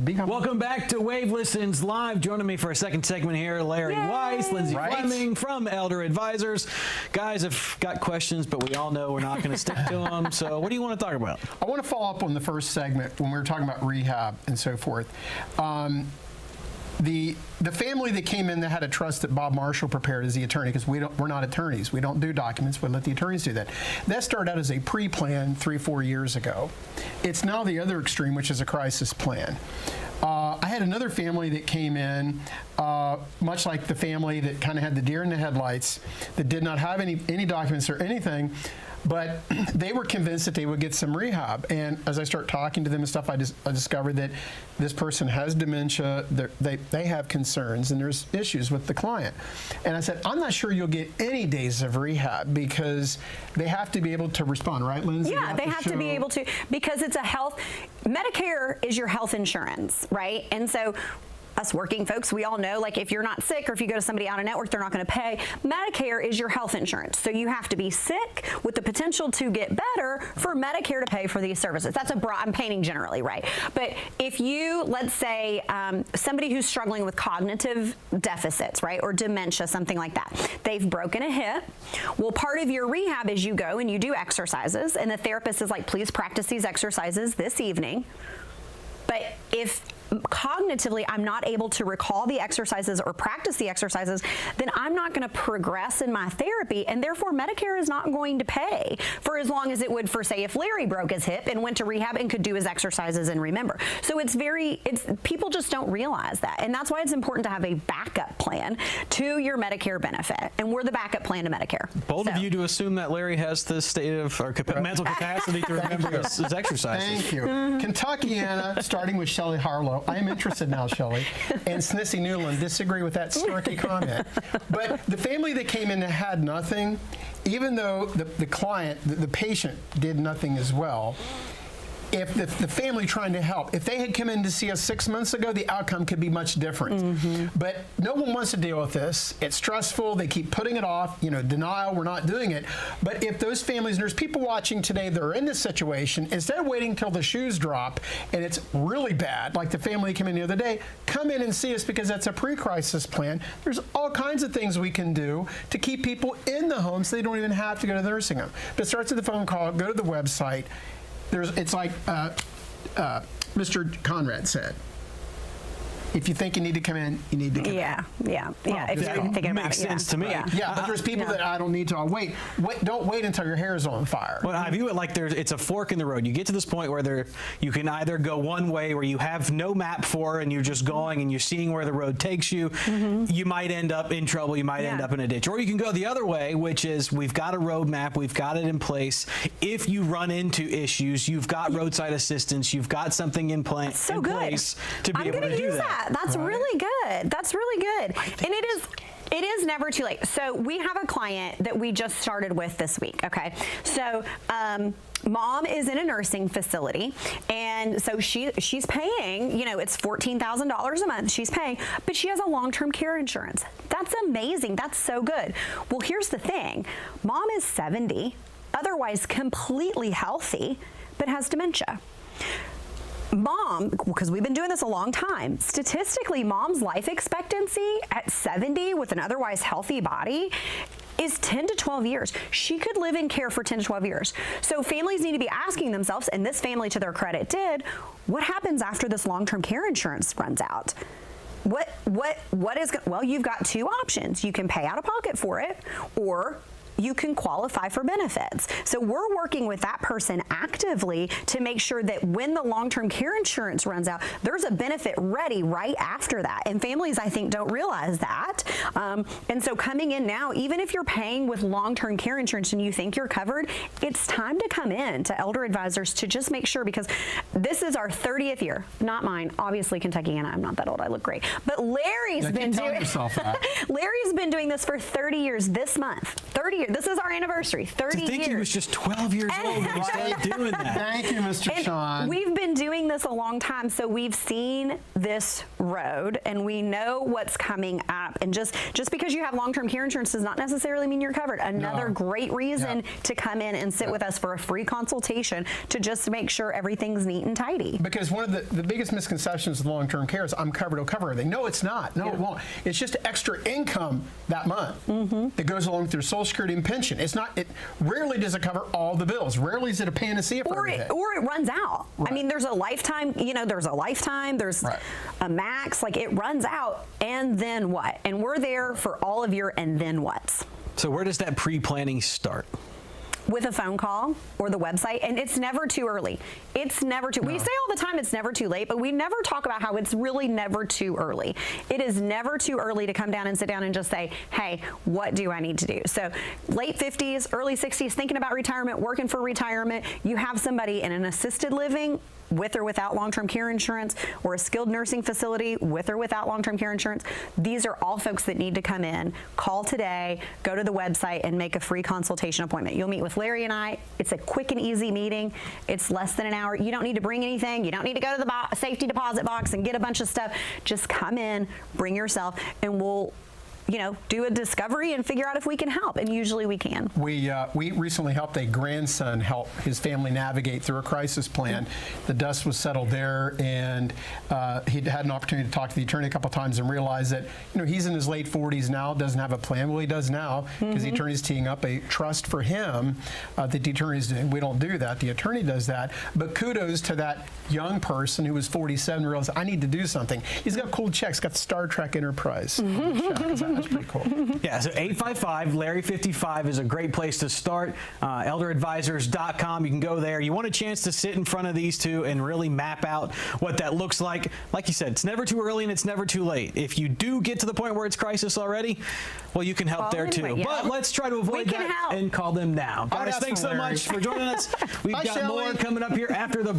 Welcome back to Wave Listens Live. Joining me for a second segment here, Larry Weiss, Lindsay Fleming from Elder Advisors. Guys have got questions, but we all know we're not going to stick to them. So what do you want to talk about? I want to follow up on the first segment when we were talking about rehab and so forth. The family that came in that had a trust that Bob Marshall prepared as the attorney, because we're not attorneys. We don't do documents. We let the attorneys do that. That started out as a pre-plan 3-4 years ago. It's now the other extreme, which is a crisis plan. I had another family that came in, much like the family that kind of had the deer in the headlights, that did not have any documents or anything, but they were convinced that they would get some rehab. And as I start talking to them and stuff, I discovered that this person has dementia, they have concerns, and there's issues with the client. And I said, I'm not sure you'll get any days of rehab because they have to be able to respond, right, Lindsay? Yeah, they have to be able to, because it's a Medicare is your health insurance, right? And so us working folks, we all know, like, if you're not sick or if you go to somebody out of network, they're not going to pay. Medicare is your health insurance. So you have to be sick with the potential to get better for Medicare to pay for these services. That's I'm painting generally, right? But if you, let's say, somebody who's struggling with cognitive deficits, right, or dementia, something like that, they've broken a hip. Well, part of your rehab is you go and you do exercises, and the therapist is like, please practice these exercises this evening. But if cognitively I'm not able to recall the exercises or practice the exercises, then I'm not going to progress in my therapy, and therefore Medicare is not going to pay for as long as it would for, say, if Larry broke his hip and went to rehab and could do his exercises and remember. So people just don't realize that, and that's why it's important to have a backup plan to your Medicare benefit, and we're the backup plan to Medicare. Bold of you to assume that Larry has the state of or mental capacity to remember his exercises. Thank you. Kentuckiana, starting with Shelley Harlow. I am interested now, Shelley. And Snissy Newland, disagree with that snarky comment. But the family that came in that had nothing, even though the client, the patient, did nothing as well, if the family trying to help, if they had come in to see us 6 months ago, the outcome could be much different. But no one wants to deal with this. It's stressful. They keep putting it off. Denial, we're not doing it. But if those families, and there's people watching today that are in this situation, instead of waiting until the shoes drop and it's really bad, like the family came in the other day, come in and see us because that's a pre-crisis plan. There's all kinds of things we can do to keep people in the home so they don't even have to go to the nursing home. But it starts with the phone call, go to the website. It's like Mr. Conrad said. If you think you need to come in, you need to come in. Yeah. If you're thinking about makes it, sense to me. Yeah, but there's people that I don't need to. I'll wait. Don't wait until your hair is on fire. Well, I view it like it's a fork in the road. You get to this point where you can either go one way where you have no map for and you're just going and you're seeing where the road takes you. You might end up in trouble. You might end up in a ditch. Or you can go the other way, which is we've got a road map. We've got it in place. If you run into issues, you've got roadside assistance. You've got something in place to be able to do that. That's really good. That's really good. And it is never too late. So we have a client that we just started with this week, okay? So mom is in a nursing facility, and so she's paying, it's $14,000 a month she's paying, but she has a long-term care insurance. That's amazing. That's so good. Well, here's the thing. Mom is 70, otherwise completely healthy, but has dementia. Mom, because we've been doing this a long time, statistically, mom's life expectancy at 70 with an otherwise healthy body is 10 to 12 years. She could live in care for 10 to 12 years. So families need to be asking themselves, and this family, to their credit, did, what happens after this long-term care insurance runs out? Well, you've got two options. You can pay out of pocket for it, or you can qualify for benefits. So we're working with that person actively to make sure that when the long-term care insurance runs out, there's a benefit ready right after that. And families, I think, don't realize that. And so coming in now, even if you're paying with long-term care insurance and you think you're covered, it's time to come in to Elder Advisors to just make sure, because this is our 30th year, not mine. Obviously, Kentuckiana, I'm not that old, I look great. But Larry's been doing this for 30 years this month. 30 years. This is our anniversary, 30 years. To think he was just 12 years old when he started doing that. Thank you, Mr. Sean. We've been doing this a long time, so we've seen this road, and we know what's coming up up. And just because you have long-term care insurance does not necessarily mean you're covered. Another great reason to come in and sit with us for a free consultation to just make sure everything's neat and tidy. Because one of the biggest misconceptions of long-term care is I'm covered, it'll cover everything. No, it's not. No, it won't. It's just extra income that month that goes along with your Social Security and pension. It's not. It rarely does it cover all the bills. Rarely is it a panacea for everything. Or it runs out. Right. I mean, there's a lifetime. There's a lifetime. There's a max. Like it runs out, and then what? And we're there for all of your and then whats. So where does that pre-planning start? With a phone call or the website, and it's never too early. It's never too. We say all the time it's never too late, but we never talk about how it's really never too early. It is never too early to come down and sit down and just say, hey, what do I need to do? So late 50s, early 60s, thinking about retirement, working for retirement, you have somebody in an assisted living with or without long-term care insurance, or a skilled nursing facility with or without long-term care insurance. These are all folks that need to come in, call today, go to the website, and make a free consultation appointment. You'll meet with Larry and I. It's a quick and easy meeting. It's less than an hour. You don't need to bring anything. You don't need to go to the safety deposit box and get a bunch of stuff. Just come in, bring yourself, and we'll do a discovery and figure out if we can help, and usually we can. We recently helped a grandson help his family navigate through a crisis plan. The dust was settled there, and he'd had an opportunity to talk to the attorney a couple times and realized that he's in his late 40s now, doesn't have a plan. Well, he does now because the attorney's teeing up a trust for him that the attorney's doing. We don't do that. The attorney does that. But kudos to that young person who was 47 and realized, I need to do something. He's got cool checks, got Star Trek Enterprise. That's pretty cool. Yeah, so 855-LARRY55 is a great place to start. Elderadvisors.com. You can go there. You want a chance to sit in front of these two and really map out what that looks like. Like you said, it's never too early and it's never too late. If you do get to the point where it's crisis already, well, you can help there too. Anyway, But let's try to avoid that and call them now. Guys, thanks so much for joining us. We've got more coming up here after the